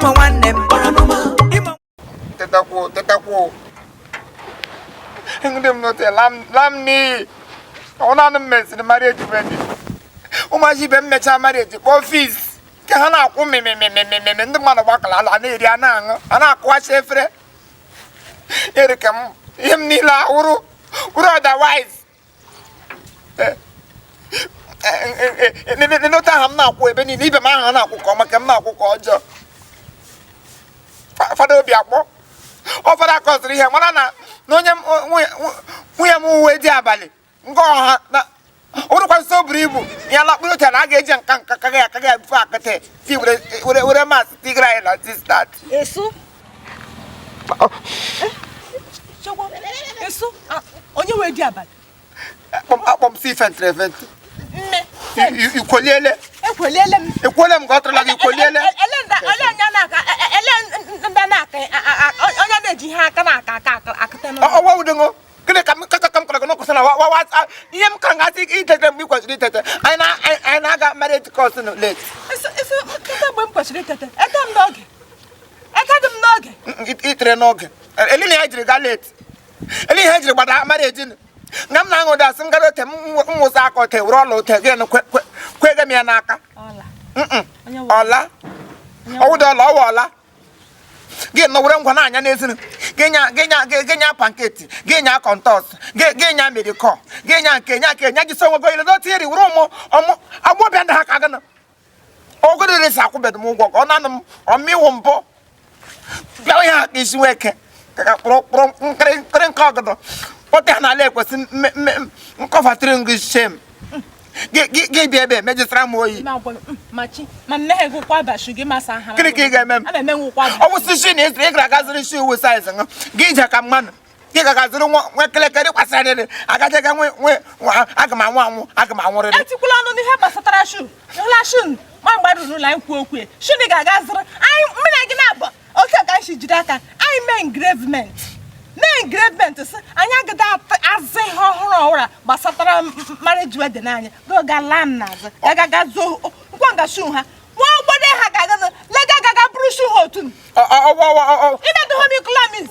Imo one them. Tetaku. Hingdem no te lam ni. Ona no mess the marriage wedding. Umaji be mecha marriage ko fees. Ke hana ku me ndu mana wakala la na eri ana ana kwa chefre. Erikam him ni la uru otherwise. No ta hamna ku ebe ni be ma hana ku ko makam na ku ko ojo. Fada obi akpo. O fada kosiri he mana na no nyam we mu di abale. Ngo ha na uru kwa so bribu. Ya la bulu tana ga eje nkan kaga fa akate. Ti ure mas tigra ela this that. Esu. Choko. Esu. Onye we di abale. Pom si fentrevent. You kolele. Ekwele M gotra la kolele. Elenda na ka onye na-eji ha aka na aka akata no. Wa udungo. Kile kam no kusana wa yem kan ga tik itete mi kwasiri tete. I na ga marriage course no late. Eso kaka bem kwasiri tete. Etam noge. Ekadum noge. Itre noge. Eli ni hajiri ga late. Eli hajiri gbada marriage ni. Ngam na ngoda sim ga te musa ko te rolo te ge no kwega mi anaka. Ola. Owudo lo wola. Ge no wure ngwa na anya na ezinu. Genya pancake, genya contours, genya medical, genya kenya ji so go ile do tieri wuro mo agbo be nda haka gana. Ogodo re sa ku be mu gwo onanum omiwo mbo. Bia ya isi weke. Kaka pro nkren kagodo. Ote na le kwesi nkofa tringu shame. Ge bebe megistra moyi. Machi, ma nne go kwa ba shugi masa ha. Kiri ga mem. Ana menwu kwa. Owo sishi ni igra ga ziri shi wo size nga. Ge ja ka man. Ge ga ziri nwa kele kere kwasare ni. Aga ga nwe aga ma anwu re. Etikula no ni he basatara shu. Yola shun. Ma gbadu no la nkwu okwu. Shu ni ga ziri. Ai mina gi na ba. O se ga shi jidaka. Ai me engravement. Engravement is anya gada azị ọhụrụ ọhụrụ gbasatara marriage wedding anya go ga lam na ga zo nkwa ga shu ha nwa ogbode ha ga lega buru shu ha otu ime the homeclamis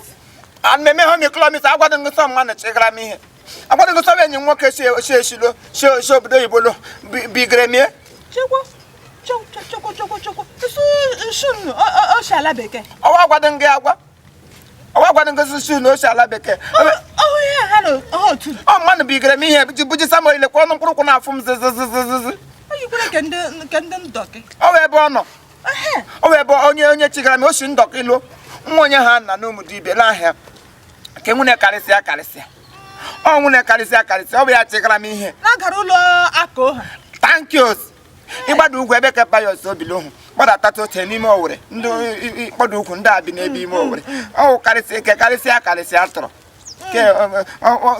aneme homeclamis agwado ngso mmanụ chigara m ihe agwado ngso enyi nwoke shilo obodo ibolo bigremie choko shun o shala beke ọwa agwado ngị agwa Owa gwa ngo susu no shala beke. Oh yeah, hello. Oh tu. Oh man bigre mi here buji samo ile kwa no nkuru na afum zizi. Ayi kure kende ndoke. O we be ono. O we be onye chigara mi o shi ndoke ilo. Nwonye ha na no mu dibe la ahia. Ke nwune karisia. O nwune karisia. O be ya chigara mi ihe. Na gara ulo ako ha. Thank you. Igbadu ugwu ebe ke payo so bilo hu. Gbada tato te n'ime Owere. Ndu igbadu ugwu ndị abi n'ebe ime Owere. O karisia atọrọ. Ke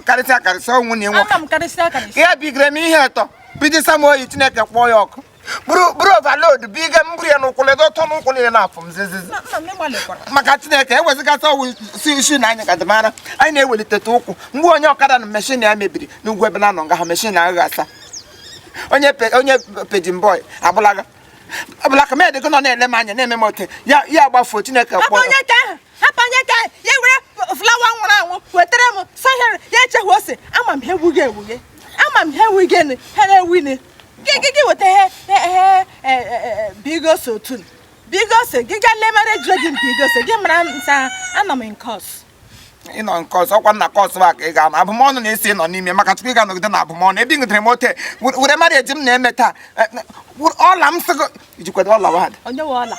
karisia onwu na enwo. Ama m karisia. Ya bigre mi ihe eto. Bidi samo yi Chineke kpọ ya ọkụ. Buru overload biga mburu ya n'ụkwụle do to n'ụkwụle na afọ m zizizi. Maka Chineke eweziga so si isi na anya kadamara. Anyị na-ewelite ụkwụ. Mgbe onye ọkada na machine ya mebiri n'ugwu ebe na nọ nga ha machine aghasa. Onye pejin boy abulaga me de gono na ele manya na eme mote ya gbafo Chineke kpọ apanya ka ye were flower nwara anwu wetere m sahere ya echehu ose ama m he wuge ni hele wini gigi wete he bigos otun bigos giga le marriage wedding bigos gi mara nsa ana m in course ino nko so kwa na course back e ga na abụmọnụ na esi nọ n'ime maka tupu ị ga nọgide na abụmọnụ ebe ngidere mote wure marriage m na emeta ọla m sịgo ijikwedo ọla wad onye wala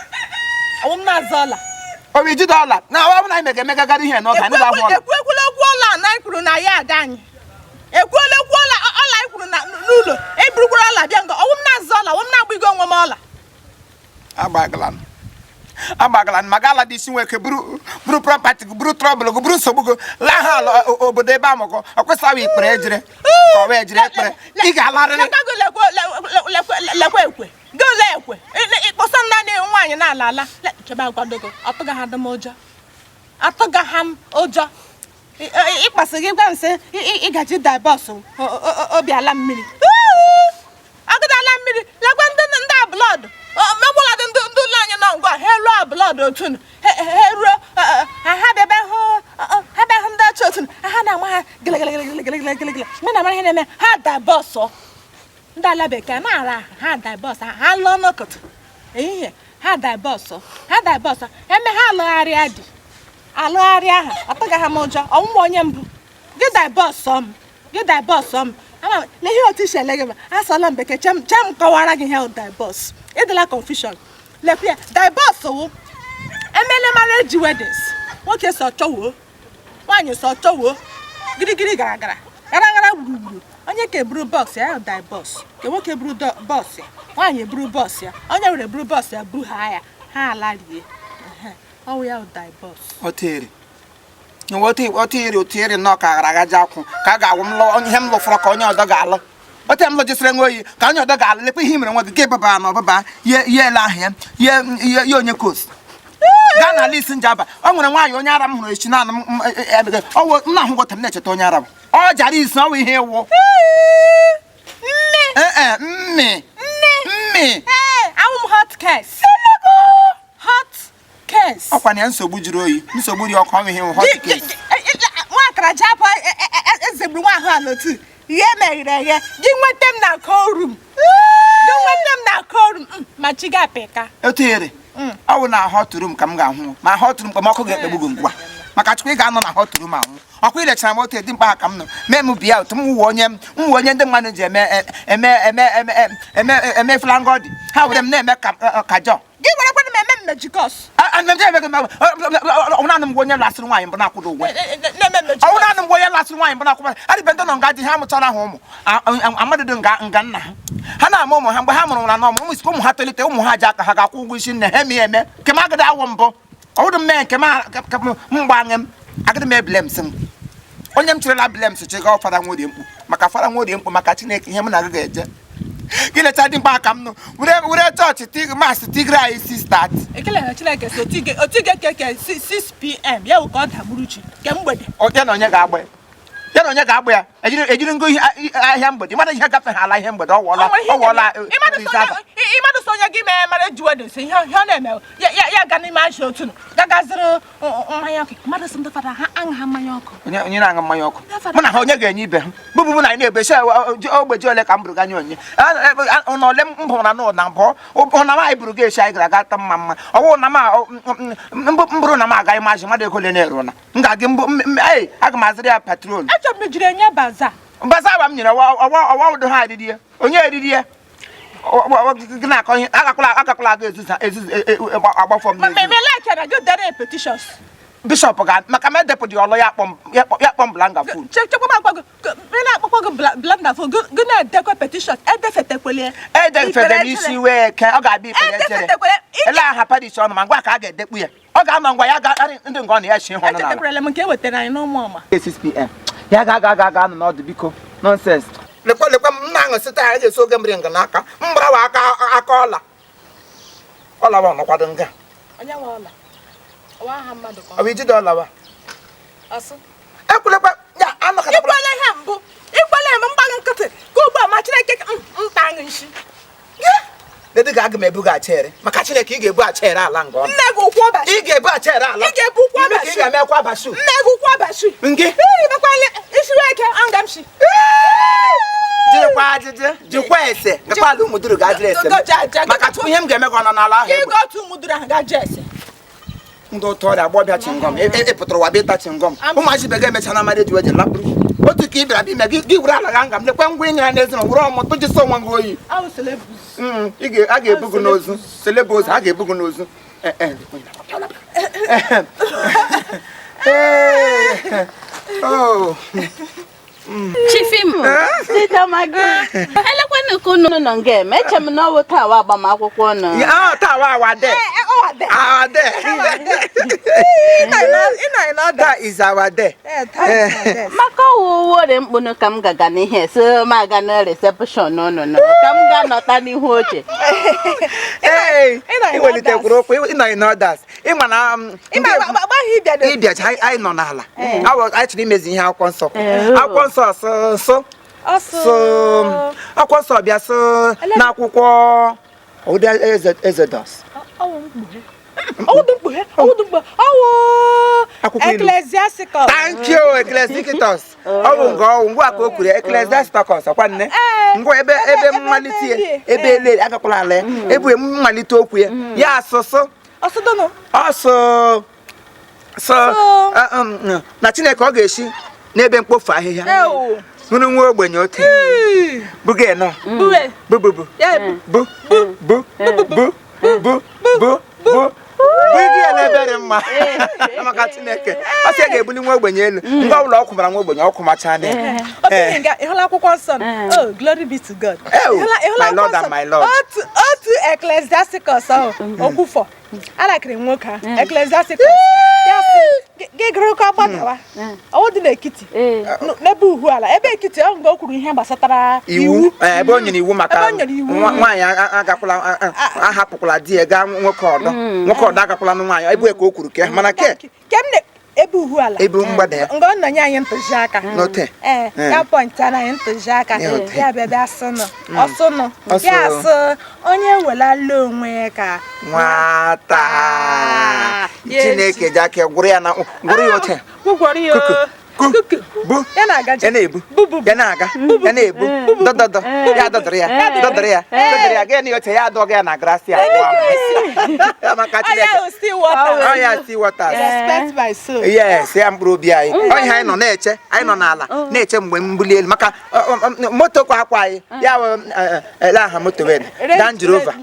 awum na zola o wi ji dollar na ọ bụ na imega gari ihe n'oge anyị ga-ahụ ọla ekwukwula okwu ọla na ikwuru na ya ada anyị ekwuola okwu ọla ikwuru na n'ụlọ eburukwara ọla bịa ngo awum na zola awum na agbigo onwe m ọla agbagalan magala di sinweke buru property buru trouble buru nsogbu la ha obodo ebe amoko okwesa wi ikpere ejire ko we ejire ekpere ị ga-alarịrị lekwe ekwe ikposa nna na nwaanyị na ala chebe agwadogo atụga ha dum ụjọ ịkpasị gị gwa nse ịgaji divorce obi ala mmiri agụdala mmiri lekwe ndị blood megbola ndị ụlọ anyị nọ ngwa hello blood otun hero ha bebe ho nda chotun ha na ma ha gele me na mara he na ha da boss nda la beka na ara ha da boss ha lo no kot ha da boss eme ha lo aria di alo aria ha ataga ha mojo onwo onye mbu gị da boss ama le hi otisha lege ma asala mbeke chem kọwara gị he da boss edela confusion le pia da boss wo emele marriage weddings nwoke so chowo nwanyị so chowo girigiri gara gburu onye ke buru boss ya da boss ke nwoke buru boss ya nwanyị buru boss ya onye were buru boss ya buru ha alarie ọwụ ya da boss otere otiiri nọ ka agaraga akwụ ka ga-awụ m ihe m lụfọrọ ka onye ọdọ ga-alụ ote m lụjisịrị nwe oyi ka onye ọdọ ga-alụ lekwa ihe mere nwa gị ga ebaba na ọbaba ye ele ahụ ya onye kost gaa na ala isi njaba o nwere nwaanyị onye ara m hụrụ echi na nna ahụ gọta m na-echeta onye ara m ọ jara isi ọwụ ihe ịwụ mme ọkwa na ya nsogbu juru oyi nsogbu dị ọkụ ọnwụ ihe hot case nwakara japa ezeburu nwa ahụ alotu ihe meghere ya gị nweta m na korum ma chi ga-apịka otinyere ọ bụ na hot room ka m ga-ahụ ma hot room kpọmọkụ ga-ekpegbu gị ngwa maka chukwu ị ga-anọ na hot room ahụ ọkwa ilechara m otu dị mkpa ha ka m nọ mee m bịa otu m wuwe onye ndị mmadụ ji eme flangodi ha were m na-eme kajọ gị werekwa na eme mmejikọs ọwụnanụ m onye lasịrị nwaanyị mbụ na-akwụdo ụgwọ ọwụnanụ m onye lasịrị nwaanyị mbụ na-akwụdo adịbe ndị nọ nga di ha mụchara ha ụmụ amadịdo nga nna ha na-ama ụmụ ha mgbe ha mụrụ na n'ọmụ ụmụ isi ụmụ ha tolite ụmụ ha ji aka ha ga-akwụ ụgwọ isi nne ha eme nke m agadi awụ mbụ ọwụdụ m mee nke m gbanye m agadi m ebile m sị m onye m chịrịla bile m sochi ga fada nwodị mkpu maka Chineke ihe m na agaghị eje gị lecha dị mkpa ka m nụ were chọọchị masị Tigray isi start ekele na Chineke so otige keke 6 p.m. ya ka ọ dagburu chi ke mgbede ya na onye ga-agba ya ejiri ngo ahịa mgbede mmadụ ihe gafe ha ala ihe mgbede ọwụọla ịmadụ so onye gị mee mara ejiwedo si ihe ọ na-eme ya ga n'ime ahịa otu gagaziri mmanya ọkụ mmadụ si ndị fada ha aṅụ mmanya ọkụ onye na-aṅụ mmanya ọkụ mụ na ha onye ga-enye ibe ha bụbụ na anyị na-ebechi ogbeji ole ka m bụrụ ganye onye na ole m bụ na na mbụ na m anyị bụrụ ga echi anyị gara aga ta mma ọwụ na mbụrụ na m agaghị mazị mmadụ ego ole na-eru na m ga-agị aga m azịrị ya patrol jiri enye baza ba m nyere ọwa ụdị ha adịdị ya onye eriri ya gị na-akọ ihe agakwala aga agbafọ m bishọp ga maka m edepụdị ọlụ ya kpọm blanga fon edefede n'isi wee ke ọ ga-abịa ikpere echere ele aha padish ọnụ ma ngwa ka a ga-edekpu ya ọ ga-ama ngwa ya ga-arị ndị ngọ na ya chi ịhụ n'ala 6 p.m. ya ga anọ n'ọdụ biko nonsens lekwa m na-aṅụ site anyị ga-esi oge mmiri nga n'aka mgbarawa aka ọlawa ọnọkwado nga ọ bụ ijide ọlawa ekwulekwa ya anọkọtakwala ihe mbụ ikwele m mgbaghị nkịtị ka ugbu a ma Chineke nta aṅụ nshi Dedi ga-aga m ebughachi ere maka Chineke ị ga-ebughachi ere ala nga ọnụ nne gị ụkwụ ọbachi ị ga-ebughachi ere ala ị ga-ebukwa ọbachi ị ga-emekwa abashu nne gị ụkwụ ọbachi nke ịbekwala isiwe eke angamshi jikwa ajije jikwa ese gakwala ụmụduru ga-ajiri ese maka tupu ihe m ga-eme gị ọnọ n'ala ahụ ịga otu ụmụduru ahụ ga-ajụ ese ndị ụtọ ọrịa agbọbịa chingọm epụtara ụwa bịa ịta chingọm ụmụachi be ga-emecha na mmadụ eji weje lakpụrụ otu ka ị bịara bịa ime gị were ala ga nga m lekwe ngwa ịnyere n'ezinụlọ were ọmụtụ jisi onwe gị oyi a ga-ebu gị n'ozu selebụz a ga-ebu gị n'ozu Chifim, sita magi. Elekwana ka unu nọ nga-eme eche m na ọ bụ taa agbamakwụkwọ nọ. Taa wa de. Our day. That is our day. Maka wore mkpụnụ ka m gaga n'ihe so ma ga na reception no ka m ga nọta n'ihu oche. Ị welitekwuru okwu ịnọ in others. Ịma na ịbịacha anyị nọ n'ala. Anyị chọrọ imezi ihe akwụkwọ nsọ. Akwụkwọ nsọ akwụkwọ nsọ bịa so n'akwụkwọ Exodus. Ecclesiasticus. Thank you, Ecclesiasticus. Ngwa ka o kwuru Ecclesiasticus akwa nne. Ngwa ebe mmalite ebe ele agakwala ala. Ebe mmalite okwu ya. Ya asụsụ. Ọsụdono. Ọsụ. Na Chineke ọ ga-esi n'ebe mkpofu ahịhịa. Nunu nwa ogbenye ote. Buge no. Bu. Bugi na-ebere mma. Maka Chineke. Ọ sị ga-ebuli nwa ogbenye elu. Ngwa ụlọ ọkụ mara nwa ogbenye ọkụ macha dị. Ịhụla akwụkwọ nsọ. Oh, glory be to God. My Lord and my Lord. Otu Ecclesiasticus okwufọ. Alakịrị nwoke a. Ecclesiasticus. Gị gụrụ ka gbadawa. Ọ dị n'Ekiti. N'ebe uhu ala. Ebe Ekiti ọ mgbe o kwuru ihe gbasatara iwu. Ebe o nyere iwu maka nwaanyị agakwala ahapụkwala di ya gaa nwoke ọdọ. Nwoke ọdọ agakwala nwaanyị. Ebe ka o kwuru ke mana ke. Ebe uhu ala. Ebe mgbada ya. Nga ọ nọ nye anyị ntụziaka. N'ote. Ya pọnta na anyị ntụziaka. Ya bịa asụnụ. Ọsụnụ. Ya asụ onye welala onwe ka nwata. Chineke jake gwụrụ ya ote. Gwụrụ ya. Bu. Ya na-aga. Ya na-ebu. Ya na-aga. Ya na-ebu. Dododo. Ya dodoro ya. Dodoro ya. Ga ni ote ya adọga ya na gracia. Maka Chineke. Oh yeah, see water. Respect my soul. Yes, ya mkpụrụ obi anyị. Onye anyị nọ na-eche, anyị nọ n'ala na-eche mgbe mbuli elu maka moto kwa akwa anyị. Ya ele aha moto wed. Range Rover.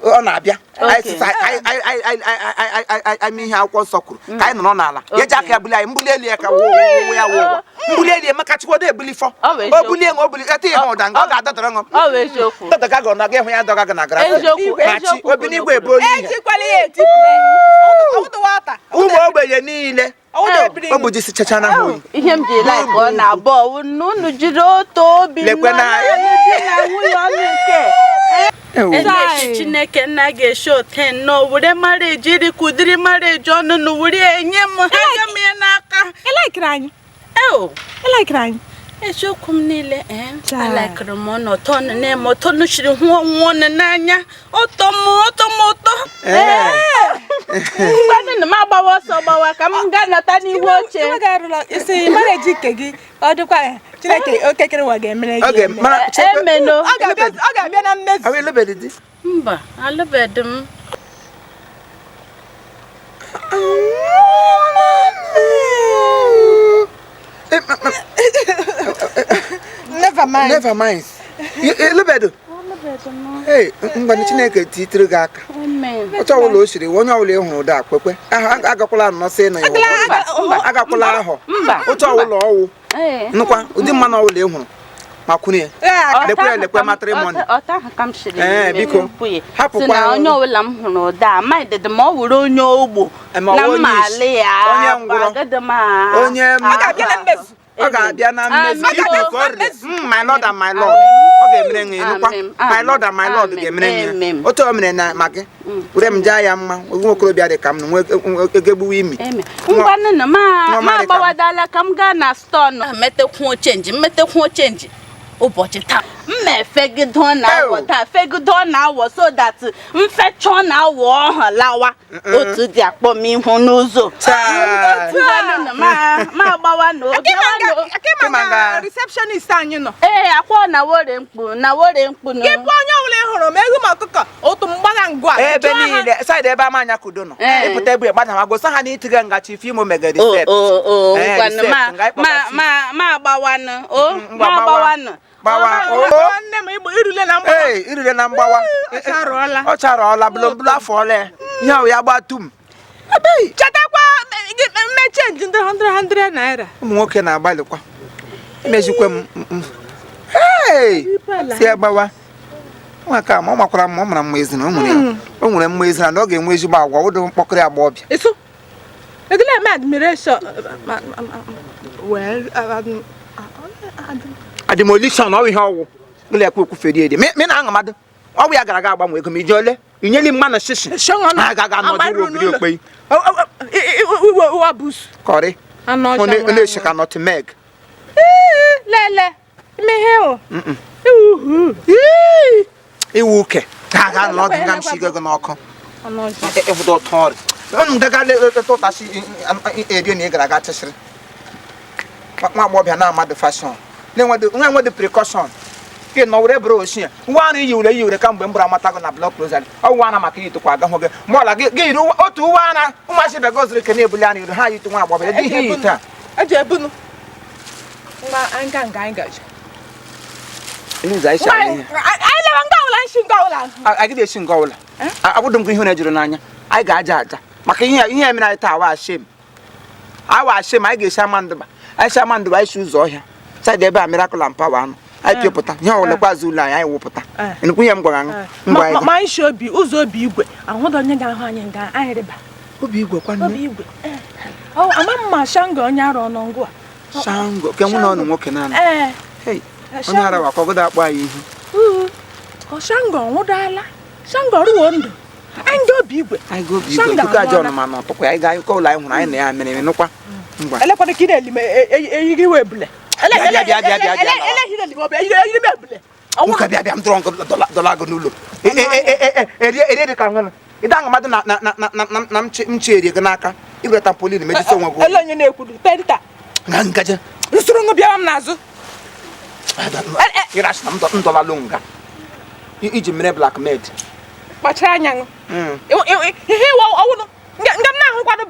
Ọ na-abịa. Anyị ihe akwụkwọ nsọ kwuru. Ka anyị nọ n'ala. Ya ji aka buli anyị mbuli elu ya ka ya wo. Mbuli elu maka Chukwu ebuli fọ. O bulie ngo obuli ete ihe ụda ngo ga-adọdọrọ ngo. Ọ wee eziokwu. Dọdọga go na ga-ehụ ya dọga na gracia. Machi obi n'igwe ebe oyi. Ejikwala ya etiple. Ụmụ ogbenye niile. O bụ jisi chacha na hoyi. Ihe m ji like ọ na-abọ unu jiri otu obi lekwe na nwunye ọnụ nke. Chineke nna ga-eshi ote nnọọ were marriage iri kudiri marriage ọnụnụ were enye m ha ga m ya n'aka. Ịlaikiri anyị. Ịlaikiri anyị. Eziokwu m niile alaikiri m ọnọtọ na-eme ọtọ nụchiri nwụọ n'anya ụtọ mgbe na m agbawa ọsọ gbawa ka m gaa nọta n'ihu oche. Isi marriage ike gị ọ dịkwa Chineke okekere wa ga-emere gị. Emeno. Ọ ga-abịa na mmezu. Awe lebedi di? Mba, alụbedị m. Never mind. Lebedo. Hey, ngwa Chineke titiri gị aka. Otu ọwụla o siri onye ọwụla ịhụrụ da kwekwe. Agakwala nnọsị na iwu. Agakwala ahụ. Otu ọwụla ọwụ. Nnukwa ụdị mmanụ ọwụla ịhụrụ. Makwunye. Lekwe matrimony. Ọta ahụ ka m shiri. Biko. Hapụkwa onye ọwụla m hụrụ da minded ma ọ wụrụ onye ogbo. Na mmali ya. Onye ngwụrọ. Onye ọ ga-abịa na mmezu my Lord and my Lord. Ọ ga-emere nwe nukwa. My Lord and my Lord ga-emere nwe. Otu o mere na magi. Ure m jaa ya mma. Nwa okorobịa dị ka m nwe egegbuwa imi. Ngwanụ na ma agbawadala ka m gaa na store nọ metekwuo change. Ụbọchị taa mmefegido na awọ taa fegido na awọ so that mfecho na awọ ọha lawa otu dị akpọ m ihu n'ụzọ ma agbawa na oge maka receptionist anyị nọ akwa na wore mkpu no gị bụ onye ọbụla hụrụ m ego m ọkụkọ otu mgbada ngwa ebe niile side ebe amanya kudo nọ ịpụta ebe gbada ma gosa ha na itiga ngachi ife imo mega recept ma agbawanụ nne m igbo irule na mgbawa ọ charọla bụlọbụlọ afọ ole ihe ahụ ya gbatum chetakwa mmechenji ndị 100 naira ụmụ nwoke na-agbalịkwa imezikwe m si agbawa nwaka ma ọ makwara m ọ mara mma ezina o nwere mma ezina na ọ ga-enwe ezigbo agwa ụdị mkpọkịrị agba ọbịa adimolition ọ ihe ọwụ ụlọ ekwe okwufere ede me na aṅamadụ ọwụ ya gara aga agbanwe ego m iji ole inyeli mmanụ shishi agaghị anọdụ ogiri okpei kọrị na-esheka nọtmeg lele mehe iwu uke ka aga nọdụ nga mshi ego n'ọkụ efudo tor ndaga le to tashi eri ni gara ga chesiri ma mo bia na amade fashion ne nwa de precaution ke no were bro osia wa na yiwure ka mgbe mbura mata go na block closer o wa na maka yitu kwa ga ho ge mo la ge iru otu wa na uma se be go zire ke na ebuli ani ha yitu nwa agbo be di hita aje ebunu ma anga gaje ni zai sha ni ai le wanga wala shinga wala agide shinga wala abudum ko ihu na jiro n'anya ai ga aja maka ihe mi na ita wa shame ai ga sha manduba ai shu uzo ohia side ebe a miracle and power anu ai piopụta ihe ole kwazu ụlọ anyị wụpụta enukwu ihe m gwara ngwa ma ishi obi ụzọ obi igwe ahụdo onye ga-ahụ anyị nga anyị rịba obi igwe kwanu obi igwe ama mma shango onye arụ ọnọngụ a shango ke mụ na ọnụ nwoke na hey onye ara wa kwagodo akpọ anyị ihu shango nwụdala shango ruo ndụ anyị ga obi igwe tuku aja ọnụ ma n'ọtụkwa anyị ga ụlọ anyị hụrụ anyị na ya mere nụkwa ngwa elekwana ka ị na-eli eyighị iwe ebule bịa m tụrụ dọla gị n'ụlọ eri dị ka nwe ịda nga mmadụ na mche eri gị n'aka igwe tampolin mejisi onwe gị ele onye na-ekwuru penta na ngaje nsoro ngụ bịara m n'azụ ịrasị na m dọlalụ nga iji mere blackmaid kpachara anya ṅụ ihe iwe ọwụnụ nga m na-ahụkwanụ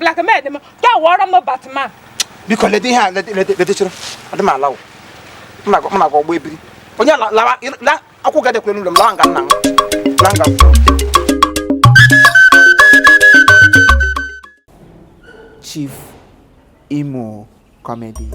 blackmaid m ka wọrọ m batman biko lede ihe a ledechara adị m ala m na-agwa ọgbọ ebiri onye la akwụ ga dekwere n'ụlọ m lawa nga nna m la nga Chief Imo Comedy.